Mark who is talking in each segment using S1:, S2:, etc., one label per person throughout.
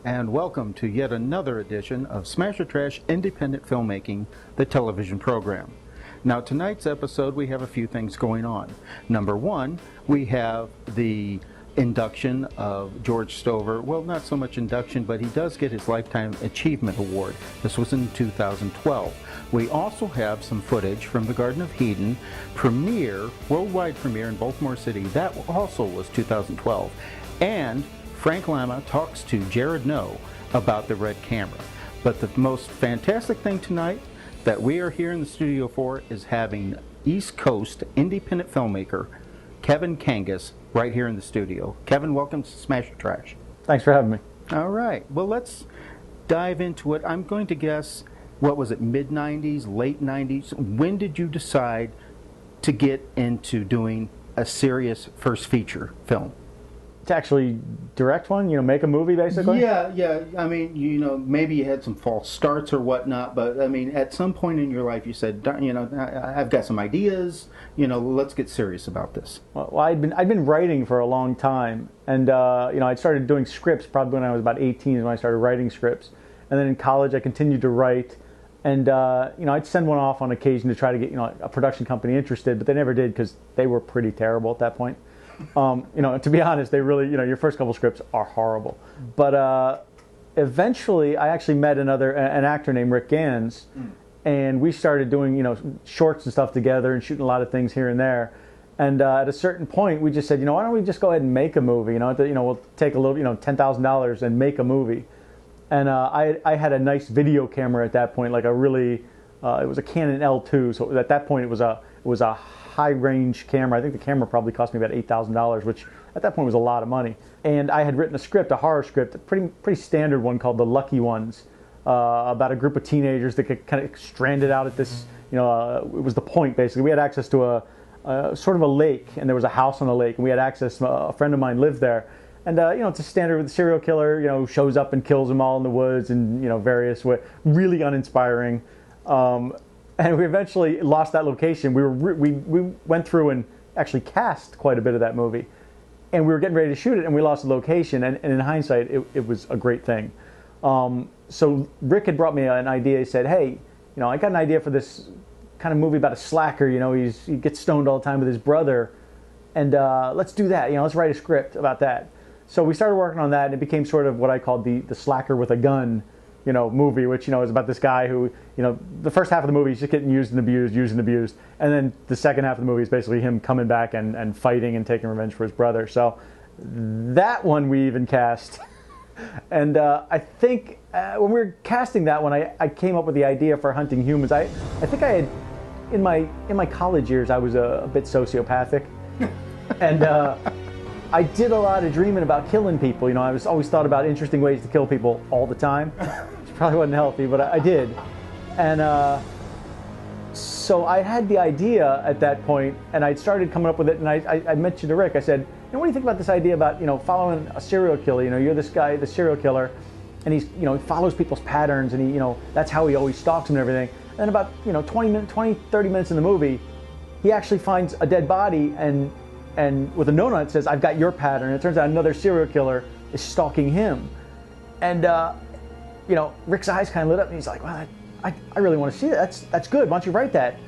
S1: and welcome to yet another edition of Smash or Trash Independent Filmmaking, the television program. Now, tonight's episode, we have a few things going on. Number one, we have the induction of George Stover. Well, not so much induction, but he does get his Lifetime Achievement Award. This was in 2012. We also have some footage from the Garden of Eden premiere, worldwide premiere in Baltimore City. That also was 2012. And Frank Lama talks to Jared No about the red camera. But the most fantastic thing tonight that we are here in the studio for is having East Coast independent filmmaker Kevin Kangas right here in the studio. Kevin, welcome to Smash or Trash.
S2: Thanks for having me.
S1: All right. Well, let's dive into it. I'm going to guess, what was it, mid-90s, late 90s? When did you decide to get into doing a serious first feature film?
S2: To actually direct one, make a movie, basically?
S1: Yeah. I mean, maybe you had some false starts or whatnot, but I mean, at some point in your life, you said, I've got some ideas. Let's get serious about this.
S2: Well, I'd been writing for a long time, and I'd started doing scripts probably when I was about 18 is when I started writing scripts, and then in college I continued to write, and I'd send one off on occasion to try to get a production company interested, but they never did because they were pretty terrible at that point. To be honest, they really, your first couple scripts are horrible. But eventually, I actually met an actor named Rick Gans, and we started doing, shorts and stuff together and shooting a lot of things here and there. And at a certain point, we just said, why don't we just go ahead and make a movie? We'll take a little, $10,000 and make a movie. And I had a nice video camera at that point, like a really, it was a Canon L2. So at that point, it was a high-range camera. I think the camera probably cost me about $8,000, which at that point was a lot of money. And I had written a script, a horror script, a pretty standard one called The Lucky Ones, about a group of teenagers that get kind of stranded out at this, it was the point, basically. We had access to a sort of a lake, and there was a house on the lake, and we had access, a friend of mine lived there. And, it's a standard with a serial killer, shows up and kills them all in the woods in, various ways. Really uninspiring. And we eventually lost that location. We went through and actually cast quite a bit of that movie. And we were getting ready to shoot it, and we lost the location. And in hindsight, it was a great thing. So Rick had brought me an idea. He said, hey, I got an idea for this kind of movie about a slacker. He gets stoned all the time with his brother. And let's do that. Let's write a script about that. So we started working on that, and it became sort of what I called the slacker with a gun movie, which, is about this guy who, the first half of the movie is just getting used and abused. And then the second half of the movie is basically him coming back and fighting and taking revenge for his brother. So that one we even cast. And I think when we were casting that one, I came up with the idea for Hunting Humans. I think I had, in my college years, I was a bit sociopathic. And I did a lot of dreaming about killing people. I was always thought about interesting ways to kill people all the time. Which probably wasn't healthy, but I did. And so I had the idea at that point, and I'd started coming up with it, and I mentioned to Rick, I said, what do you think about this idea about, following a serial killer? You're this guy, the serial killer, and he's, he follows people's patterns, and he, that's how he always stalks them and everything. And then about, 30 minutes in the movie, he actually finds a dead body, and with a note on it says, I've got your pattern. And it turns out another serial killer is stalking him. And, Rick's eyes kind of lit up, and he's like, well, I really want to see that. That's good. Why don't you write that?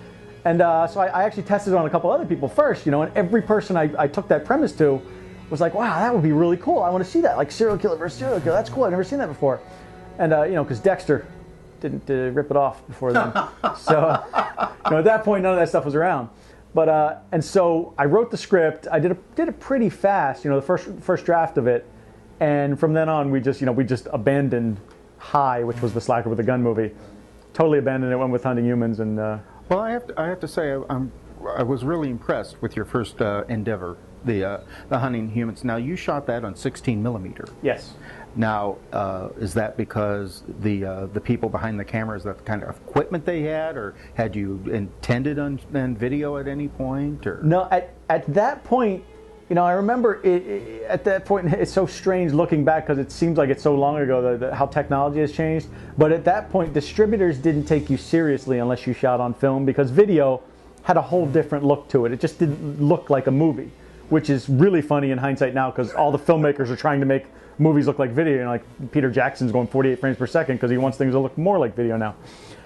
S2: And so I actually tested it on a couple other people first, and every person I took that premise to was like, wow, that would be really cool. I want to see that, like serial killer versus serial killer. That's cool. I've never seen that before. And, because Dexter didn't rip it off before then. So, at that point, none of that stuff was around. But and so I wrote the script. I did it pretty fast, the first draft of it, and from then on we just abandoned High, which was the slacker with a gun movie. Totally abandoned it. Went with Hunting Humans, and
S1: well, I have to say I was really impressed with your first endeavor, the Hunting Humans. Now you shot that on 16 millimeter.
S2: Yes.
S1: Now, is that because the people behind the camera, is that the kind of equipment they had, or had you intended on video at any point? Or
S2: no, at that point, I remember at that point, it's so strange looking back because it seems like it's so long ago how technology has changed. But at that point, distributors didn't take you seriously unless you shot on film, because video had a whole different look to it. It just didn't look like a movie, which is really funny in hindsight now, because all the filmmakers are trying to make movies look like video. You know, like Peter Jackson's going 48 frames per second because he wants things to look more like video now.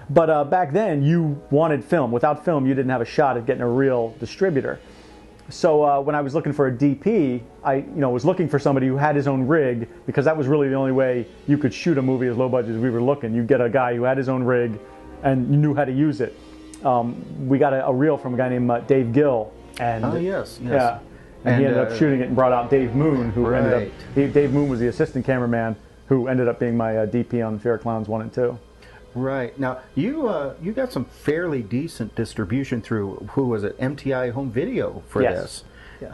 S2: But back then, you wanted film. Without film, you didn't have a shot at getting a real distributor. So when I was looking for a DP, I was looking for somebody who had his own rig, because that was really the only way you could shoot a movie as low budget as we were looking. You get a guy who had his own rig and knew how to use it. We got a reel from a guy named Dave Gill. And,
S1: oh, yes.
S2: Yeah. And he ended up shooting it and brought out Dave Moon, who ended up... Dave Moon was the assistant cameraman who ended up being my DP on Fear of Clowns 1 and 2.
S1: Right. Now, you got some fairly decent distribution through, who was it, MTI Home Video for this. Yes.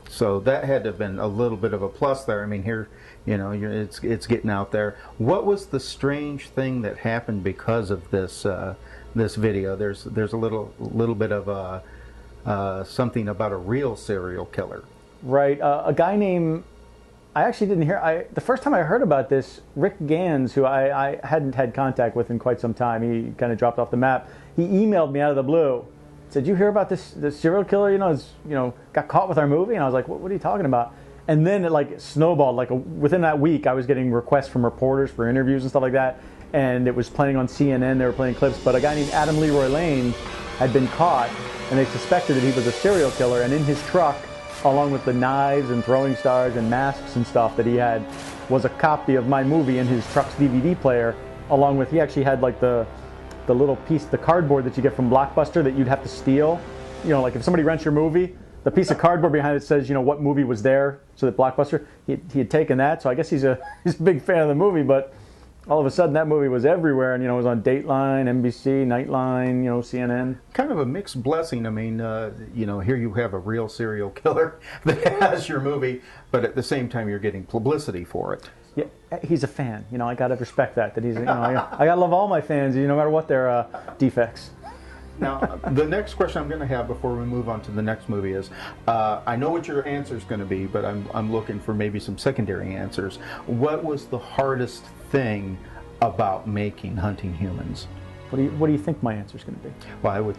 S1: So that had to have been a little bit of a plus there. I mean, here, it's getting out there. What was the strange thing that happened because of this this video? There's a little bit of something about a real serial killer. Right.
S2: A guy named... I actually didn't hear... the first time I heard about this, Rick Gans, who I hadn't had contact with in quite some time, he kind of dropped off the map. He emailed me out of the blue. Said, "You hear about this serial killer? Got caught with our movie?" And I was like, "What are you talking about?" And then it snowballed. Within that week, I was getting requests from reporters for interviews and stuff like that. And it was playing on CNN. They were playing clips. But a guy named Adam Leroy Lane had been caught, and they suspected that he was a serial killer. And in his truck, along with the knives and throwing stars and masks and stuff that he had, was a copy of my movie in his truck's DVD player, along with, he actually had the little piece, the cardboard that you get from Blockbuster that you'd have to steal. Like if somebody rents your movie, the piece of cardboard behind it says, what movie was there, so that Blockbuster, he had taken that. So I guess he's a big fan of the movie, but all of a sudden that movie was everywhere, and it was on Dateline, NBC, Nightline, CNN.
S1: Kind of a mixed blessing. I mean, here you have a real serial killer that has your movie, but at the same time you're getting publicity for it.
S2: Yeah, he's a fan. I gotta respect that he's. I gotta love all my fans, no matter what their defects.
S1: Now, the next question I'm going to have before we move on to the next movie is, I know what your answer is going to be, but I'm looking for maybe some secondary answers. What was the hardest thing about making Hunting Humans?
S2: What do you think my answer is going to be?
S1: Well, I would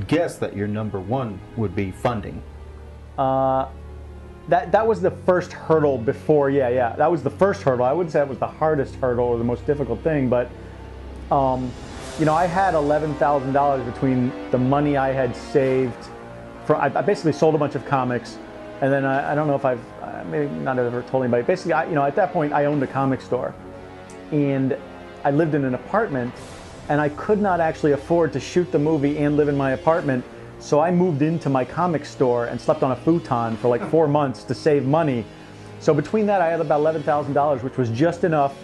S1: guess that your number one would be funding.
S2: That was the first hurdle before. Yeah. That was the first hurdle. I wouldn't say it was the hardest hurdle or the most difficult thing, but I had $11,000 between the money I had saved. I basically sold a bunch of comics, and then I don't know if I've maybe not ever told anybody. Basically, at that point I owned a comic store, and I lived in an apartment, and I could not actually afford to shoot the movie and live in my apartment. So I moved into my comic store and slept on a futon for 4 months to save money. So between that, I had about $11,000, which was just enough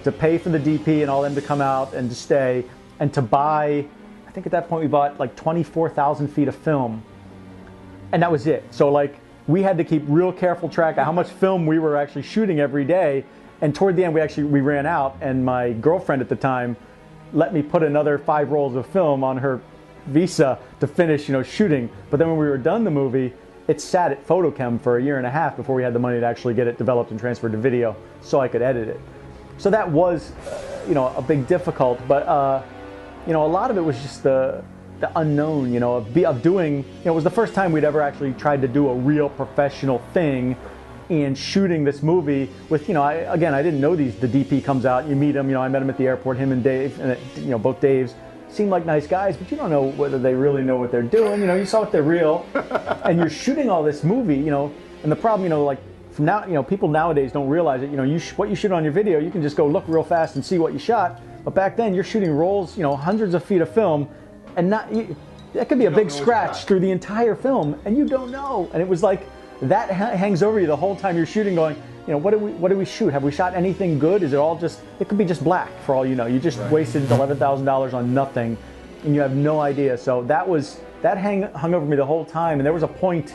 S2: to pay for the DP and all them to come out and to stay, and to buy, I think at that point we bought 24,000 feet of film. And that was it. So we had to keep real careful track of how much film we were actually shooting every day. And toward the end, we ran out, and my girlfriend at the time let me put another 5 rolls of film on her visa to finish, shooting. But then when we were done the movie, it sat at Photochem for 1.5 years before we had the money to actually get it developed and transferred to video so I could edit it. So that was, a big difficult, but a lot of it was just the unknown, of doing, it was the first time we'd ever actually tried to do a real professional thing and shooting this movie with, I didn't know the DP comes out, you meet him, I met him at the airport, him and Dave, and both Daves seem like nice guys, but you don't know whether they really know what they're doing, you saw if they're real, and you're shooting all this movie, and the problem, from now, people nowadays don't realize it, what you shoot on your video, you can just go look real fast and see what you shot, but back then you're shooting rolls, hundreds of feet of film, and that could be a big scratch through the entire film, and you don't know, and it was that hangs over you the whole time you're shooting, going, what do we shoot? Have we shot anything good? Is it all just, it could be just black for all you know. You just wasted $11,000 on nothing, and you have no idea. So that hung over me the whole time, and there was a point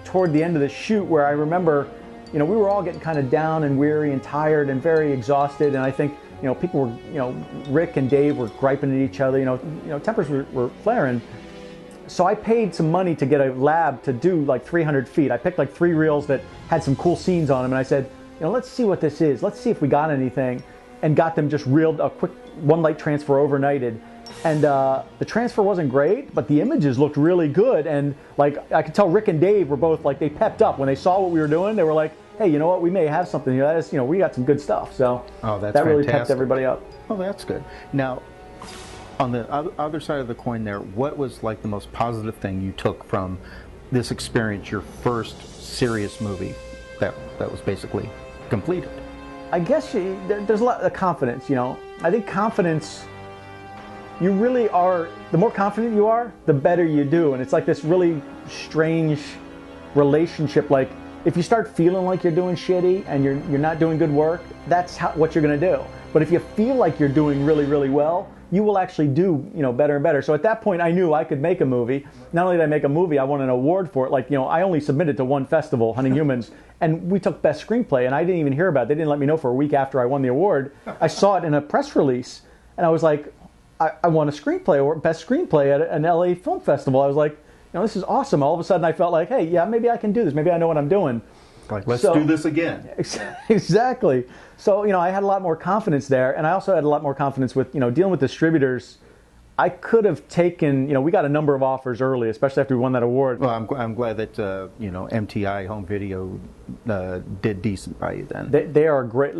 S2: toward the end of the shoot where I remember, we were all getting kind of down and weary and tired and very exhausted, and I think, people were, Rick and Dave were griping at each other, tempers were flaring. So I paid some money to get a lab to do 300 feet. I picked 3 reels that had some cool scenes on them, and I said, let's see what this is. Let's see if we got anything, and got them just reeled a quick one light transfer overnighted. And the transfer wasn't great, but the images looked really good. And I could tell Rick and Dave were both they pepped up when they saw what we were doing. They were like, hey, you know what, we may have something here. That is, we got some good stuff. So that really pepped everybody up.
S1: Oh, that's good. Now, on the other side of the coin there, what was like the most positive thing you took from this experience, your first serious movie that was basically completed?
S2: I guess there's a lot of confidence, I think confidence, you really are, the more confident you are, the better you do. And it's like this really strange relationship. Like, if you start feeling like you're doing shitty and you're not doing good work, that's what you're going to do. But if you feel like you're doing really, really well, you will actually do, better and better. So at that point, I knew I could make a movie. Not only did I make a movie, I won an award for it. Like, I only submitted to one festival, Hunting Humans, and we took Best Screenplay, and I didn't even hear about it. They didn't let me know for a week after I won the award. I saw it in a press release, and I was like, I won a screenplay or Best Screenplay at an LA Film Festival. I was like, this is awesome. All of a sudden, I felt like, hey, yeah, maybe I can do this. Maybe I know what I'm doing.
S1: Like, let's do this again.
S2: Exactly. So, I had a lot more confidence there, and I also had a lot more confidence with, dealing with distributors. I could have taken, we got a number of offers early, especially after we won that award.
S1: Well, I'm glad that, MTI Home Video did decent by you then.
S2: They are great.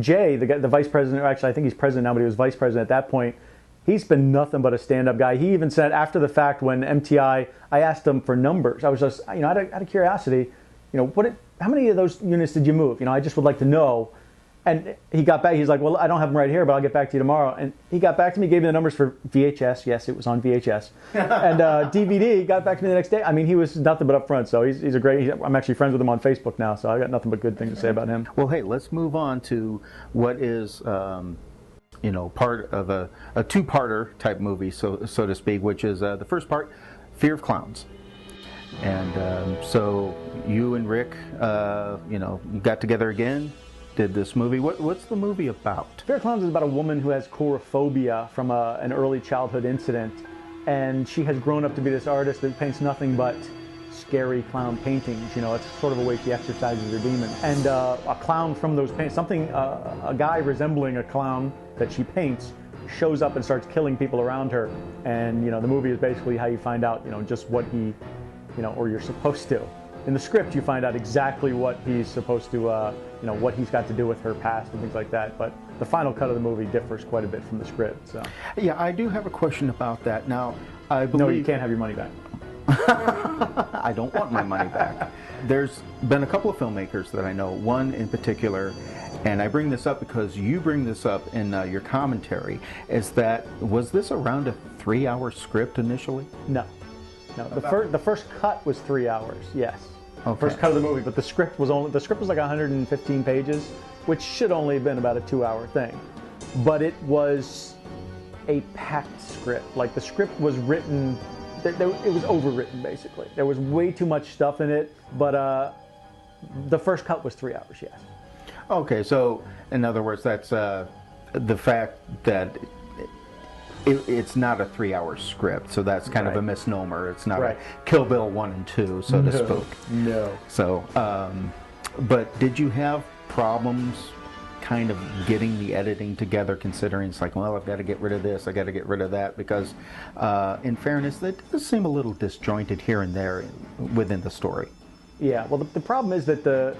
S2: Jay, the vice president, actually I think he's president now, but he was vice president at that point. He's been nothing but a stand-up guy. He even said after the fact when MTI, I asked him for numbers. I was just, out of curiosity, how many of those units did you move? I just would like to know. And he got back. He's like, well, I don't have them right here, but I'll get back to you tomorrow. And he got back to me, gave me the numbers for VHS. Yes, it was on VHS. And DVD, got back to me the next day. I mean, he was nothing but upfront. So he's a great, I'm actually friends with him on Facebook now. So I got nothing but good things to say about him.
S1: Well, hey, let's move on to what is, part of a two-parter type movie, so to speak, which is the first part, Fear of Clowns. And so you and Rick, you got together again, did this movie. What's the movie about?
S2: Fear of Clowns is about a woman who has coulrophobia from an early childhood incident, and she has grown up to be this artist that paints nothing but scary clown paintings. It's sort of a way she exercises her demon. And a clown from those paintings, a guy resembling a clown that she paints, shows up and starts killing people around her. And the movie is basically how you find out, just what he, or you're supposed to. In the script, you find out exactly what he's supposed to, what he's got to do with her past and things like that. But the final cut of the movie differs quite a bit from the script. So.
S1: Yeah, I do have a question about that. Now, I believe...
S2: No, you can't have your money back.
S1: I don't want my money back. There's been a couple of filmmakers that I know, one in particular, and I bring this up because you bring this up in your commentary, is that, was this around a 3-hour script initially?
S2: No. The first cut was 3 hours, yes.
S1: Okay.
S2: First cut of the movie, but the script was like 115 pages, which should only have been about a 2-hour thing. But it was a packed script. Like, the script was written, it was overwritten, basically. There was way too much stuff in it, but the first cut was 3 hours, yes.
S1: Okay, so in other words, that's the fact that it's not a 3-hour script, so that's kind of a misnomer. It's not a Kill Bill 1 and 2, so to speak.
S2: No.
S1: So, but did you have problems kind of getting the editing together, considering it's like, well, I've got to get rid of this, I got to get rid of that, because in fairness, that does seem a little disjointed here and there within the story.
S2: Yeah, well, the problem is that the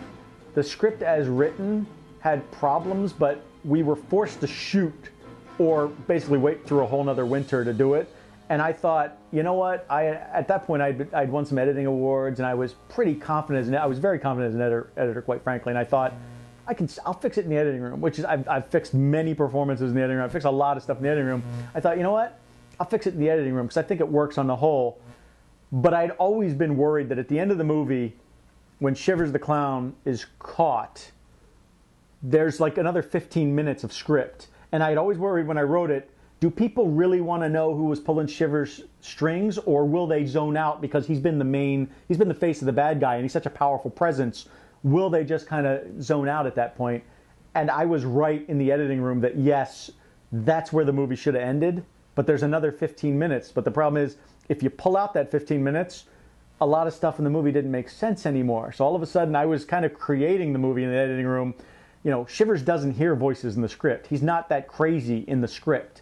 S2: script as written had problems, but we were forced to shoot or basically wait through a whole nother winter to do it. And I thought, you know what, at that point I'd won some editing awards, and I was pretty confident, I was very confident as an editor, quite frankly, and I thought, I'll fix it in the editing room, which is, I've fixed many performances in the editing room, I've fixed a lot of stuff in the editing room. I thought, you know what, I'll fix it in the editing room, because I think it works on the whole. But I'd always been worried that at the end of the movie, when Shivers the Clown is caught, there's like another 15 minutes of script. And I'd always worried when I wrote it, do people really want to know who was pulling Shivers' strings, or will they zone out because he's been the face of the bad guy and he's such a powerful presence? Will they just kind of zone out at that point? And I was right in the editing room that yes, that's where the movie should have ended, but there's another 15 minutes. But the problem is, if you pull out that 15 minutes, a lot of stuff in the movie didn't make sense anymore. So all of a sudden I was kind of creating the movie in the editing room. Shivers doesn't hear voices in the script. He's not that crazy in the script.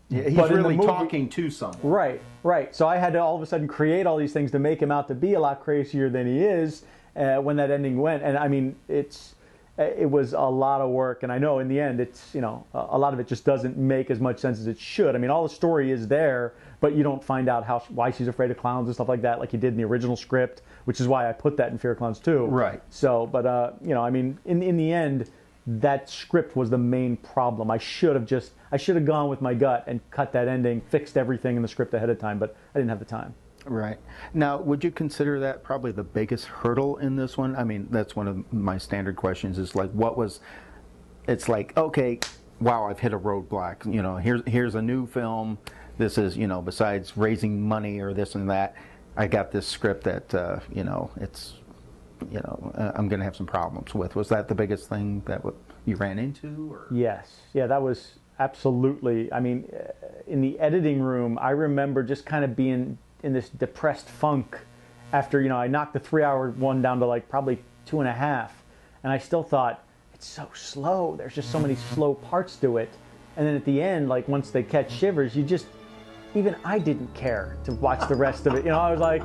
S1: Yeah, he's really talking to someone.
S2: Right. So I had to all of a sudden create all these things to make him out to be a lot crazier than he is. when that ending went. And I mean, it was a lot of work, and I know in the end it's, you know, a lot of it just doesn't make as much sense as it should. I mean, all the story is there, but you don't find out why she's afraid of clowns and stuff like that, like you did in the original script, which is why I put that in Fear of Clowns 2.
S1: Right.
S2: So, but you know, I mean, in the end, that script was the main problem. I should have gone with my gut and cut that ending, fixed everything in the script ahead of time, but I didn't have the time.
S1: Right. Now, would you consider that probably the biggest hurdle in this one? I mean, that's one of my standard questions is like, it's like, okay, wow, I've hit a roadblock. You know, here's a new film. This is, you know, besides raising money or this and that, I got this script that, you know, it's, you know, I'm going to have some problems with. Was that the biggest thing that you ran into? Or?
S2: Yes. Yeah, that was absolutely. I mean, in the editing room, I remember just kind of being in this depressed funk after, you know, I knocked the 3-hour one down to like probably 2.5, and I still thought it's so slow. There's just so many slow parts to it. And then at the end, like once they catch Shivers, even I didn't care to watch the rest of it. You know, I was like,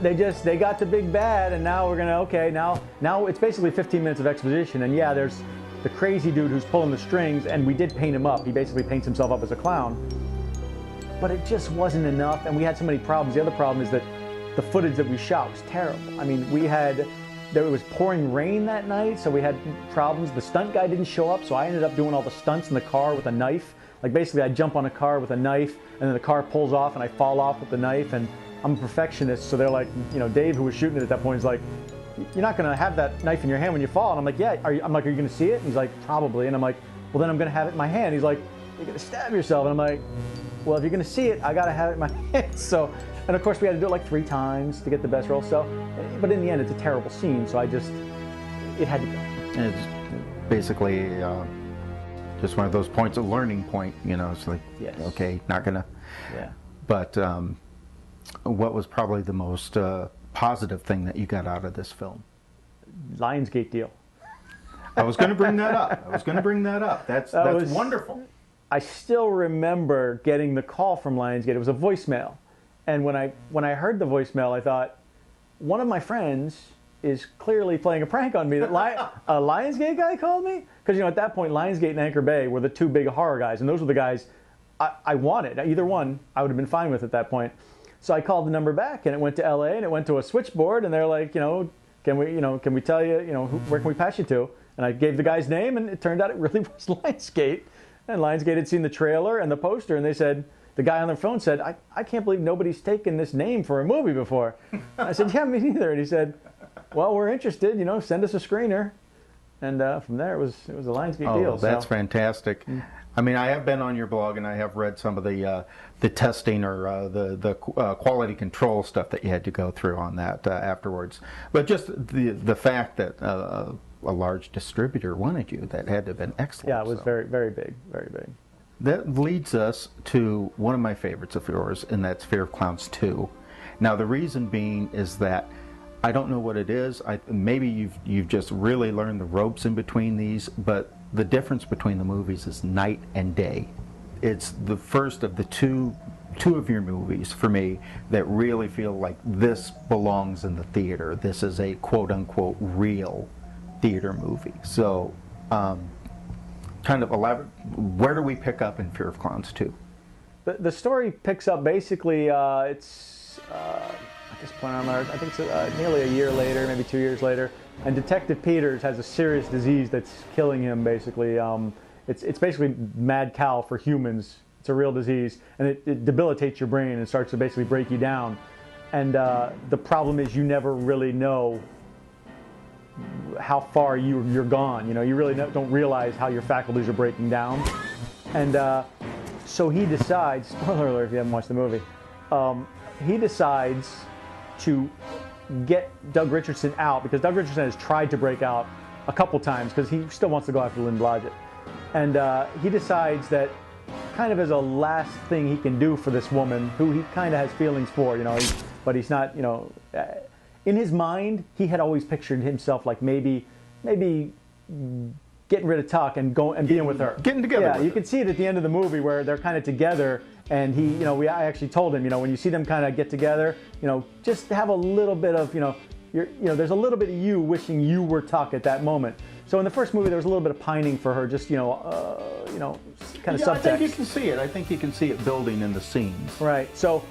S2: they got the big bad, and now we're gonna, okay, now it's basically 15 minutes of exposition, and yeah, there's the crazy dude who's pulling the strings, and we did paint him up. He basically paints himself up as a clown. But it just wasn't enough, and we had so many problems. The other problem is that the footage that we shot was terrible. I mean, there was pouring rain that night, so we had problems. The stunt guy didn't show up, so I ended up doing all the stunts in the car with a knife. Like basically I jump on a car with a knife, and then the car pulls off and I fall off with the knife, and I'm a perfectionist, so they're like, you know, Dave, who was shooting it at that point, is like, you're not gonna have that knife in your hand when you fall. And I'm like, yeah, I'm like, are you gonna see it? And he's like, probably. And I'm like, well, then I'm gonna have it in my hand. He's like, you're gonna stab yourself. And I'm like, well, if you're gonna see it, I gotta have it in my hand. So, and of course we had to do it like 3 times to get the best roll. So, but in the end, it's a terrible scene. So it had to go.
S1: It's basically just one of those points of learning point, you know, it's like, yes. Okay, not gonna.
S2: Yeah.
S1: But what was probably the most positive thing that you got out of this film?
S2: Lionsgate deal.
S1: I was going to bring that up. That's wonderful.
S2: I still remember getting the call from Lionsgate. It was a voicemail. And when I heard the voicemail, I thought, one of my friends is clearly playing a prank on me. That a Lionsgate guy called me? Because, you know, at that point, Lionsgate and Anchor Bay were the 2 big horror guys. And those were the guys I wanted. Either one, I would have been fine with at that point. So I called the number back, and it went to LA, and it went to a switchboard. And they're like, you know, can we tell you, you know, where can we pass you to? And I gave the guy's name, and it turned out it really was Lionsgate. And Lionsgate had seen the trailer and the poster, and they said, the guy on their phone said, I can't believe nobody's taken this name for a movie before. I said, yeah, me neither. And he said, well, we're interested, you know, send us a screener. And from there, it was a Lionsgate deal.
S1: Oh, that's fantastic. I mean, I have been on your blog, and I have read some of the testing or the quality control stuff that you had to go through on that afterwards. But just the fact that a large distributor wanted you, that had to have been excellent.
S2: Yeah, it was very, very big, very big.
S1: That leads us to one of my favorites of yours, and that's Fear of Clowns 2. Now, the reason being is that I don't know what it is. Maybe you've just really learned the ropes in between these, but the difference between the movies is night and day. It's the first of the two of your movies for me that really feel like this belongs in the theater. This is a quote-unquote real theater movie. So, kind of elaborate, where do we pick up in Fear of Clowns 2?
S2: The story picks up basically, it's at this point I think it's nearly a year later, maybe 2 years later, and Detective Peters has a serious disease that's killing him basically. It's basically mad cow for humans. It's a real disease, and it debilitates your brain and starts to basically break you down. And the problem is you never really know how far you're gone. You know, you really don't realize how your faculties are breaking down. And so he decides, spoiler alert if you haven't watched the movie, he decides to get Doug Richardson out, because Doug Richardson has tried to break out a couple times because he still wants to go after Lynn Blodgett. And he decides that kind of as a last thing he can do for this woman, who he kind of has feelings for, you know, but he's not, you know, in his mind, he had always pictured himself like maybe getting rid of Tuck and being with her.
S1: Getting together.
S2: Yeah, you can see it at the end of the movie where they're kind of together, and he, you know, I actually told him, you know, when you see them kind of get together, you know, just have a little bit of, you know, there's a little bit of you wishing you were Tuck at that moment. So in the first movie, there was a little bit of pining for her, just kind of subtext.
S1: I think you can see it. I think you can see it building in the scenes.
S2: Right. So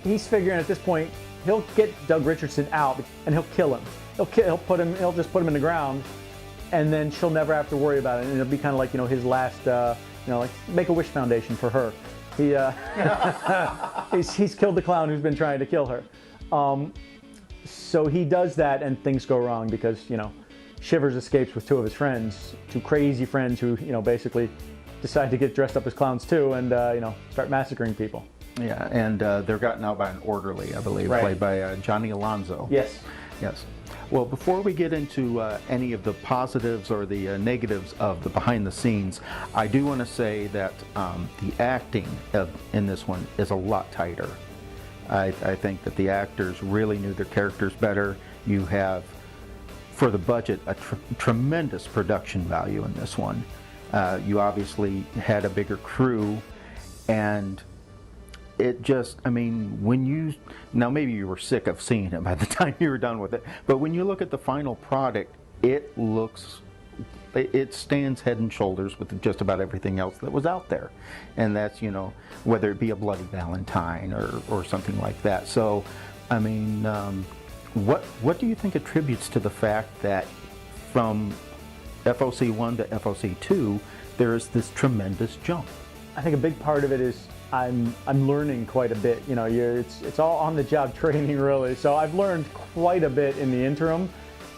S2: he's figuring at this point he'll get Doug Richardson out and he'll kill him. He'll just put him in the ground, and then she'll never have to worry about it. And it'll be kind of like his last like Make-A-Wish Foundation for her. He he's killed the clown who's been trying to kill her. So he does that, and things go wrong because Shivers escapes with two of his friends, two crazy friends who basically decide to get dressed up as clowns too, and start massacring people.
S1: Yeah, and they're gotten out by an orderly, I believe,
S2: right.
S1: played by Johnny Alonso.
S2: Yes.
S1: Yes. Well, before we get into any of the positives or the negatives of the behind the scenes, I do want to say that the acting in this one is a lot tighter. I think that the actors really knew their characters better. You have, for the budget, a tremendous production value in this one. You obviously had a bigger crew, and it just, now maybe you were sick of seeing it by the time you were done with it, but when you look at the final product, it stands head and shoulders with just about everything else that was out there. And that's, whether it be a Bloody Valentine or something like that. So, what do you think attributes to the fact that from FOC 1 to FOC 2, there is this tremendous jump?
S2: I think a big part of it is I'm learning quite a bit. It's all on the job training really. So I've learned quite a bit in the interim,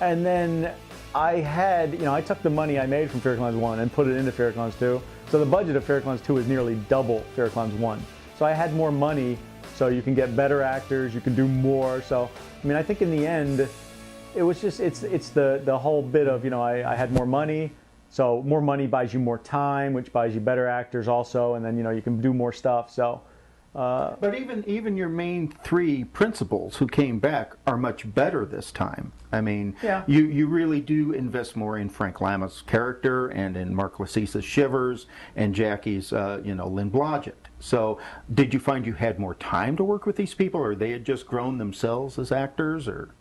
S2: and then I took the money I made from Fear Clowns 1 and put it into Fear Clowns 2. So the budget of Fear Clowns 2 is nearly double Fear Clowns 1. So I had more money, so you can get better actors, you can do more. So I think in the end, it was just it's the whole bit of I had more money. So more money buys you more time, which buys you better actors also, and then you can do more stuff. So,
S1: but even your main three principals who came back are much better this time.
S2: Yeah.
S1: You really do invest more in Frank Lama's character and in Mark Lassisa's Shivers and Jackie's Lynn Blodgett. So did you find you had more time to work with these people, or they had just grown themselves as actors, or?